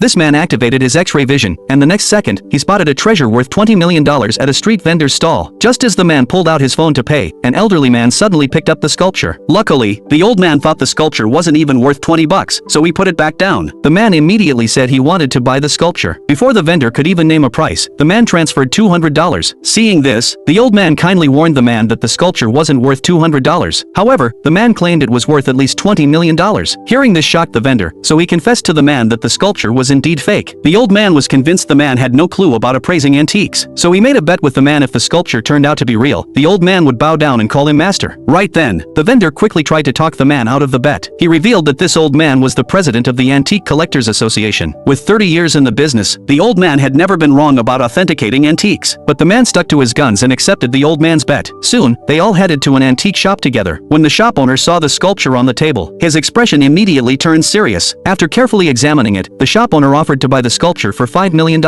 This man activated his X-ray vision, and the next second, he spotted a treasure worth $20 million at a street vendor's stall. Just as the man pulled out his phone to pay, an elderly man suddenly picked up the sculpture. Luckily, the old man thought the sculpture wasn't even worth 20 bucks, so he put it back down. The man immediately said he wanted to buy the sculpture. Before the vendor could even name a price, the man transferred $200. Seeing this, the old man kindly warned the man that the sculpture wasn't worth $200. However, the man claimed it was worth at least $20 million. Hearing this shocked the vendor, so he confessed to the man that the sculpture was indeed fake. The old man was convinced the man had no clue about appraising antiques, so he made a bet with the man if the sculpture turned out to be real, the old man would bow down and call him master. Right then, the vendor quickly tried to talk the man out of the bet. He revealed that this old man was the president of the Antique Collectors Association. With 30 years in the business, the old man had never been wrong about authenticating antiques. But the man stuck to his guns and accepted the old man's bet. Soon, they all headed to an antique shop together. When the shop owner saw the sculpture on the table, his expression immediately turned serious. After carefully examining it, the shop owner offered to buy the sculpture for $5 million.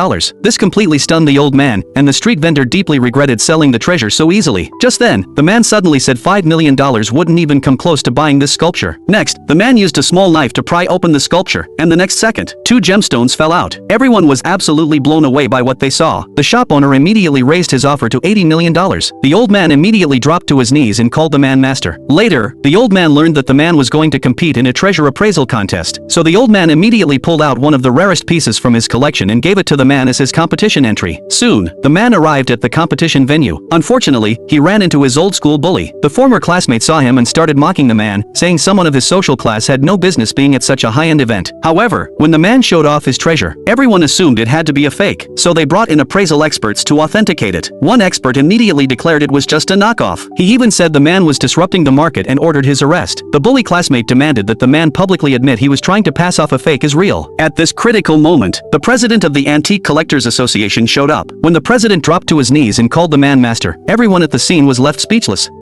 This completely stunned the old man, and the street vendor deeply regretted selling the treasure so easily. Just then, the man suddenly said $5 million wouldn't even come close to buying this sculpture. Next, the man used a small knife to pry open the sculpture, and the next second, 2 gemstones fell out. Everyone was absolutely blown away by what they saw. The shop owner immediately raised his offer to $80 million. The old man immediately dropped to his knees and called the man master. Later, the old man learned that the man was going to compete in a treasure appraisal contest, so the old man immediately pulled out one of the rarest pieces from his collection and gave it to the man as his competition entry. Soon, the man arrived at the competition venue. Unfortunately, he ran into his old school bully. The former classmate saw him and started mocking the man, saying someone of his social class had no business being at such a high-end event. However, when the man showed off his treasure, everyone assumed it had to be a fake, so they brought in appraisal experts to authenticate it. One expert immediately declared it was just a knockoff. He even said the man was disrupting the market and ordered his arrest. The bully classmate demanded that the man publicly admit he was trying to pass off a fake as real. At this critical moment, the president of the Antique Collectors Association showed up. When the president dropped to his knees and called the man master, everyone at the scene was left speechless.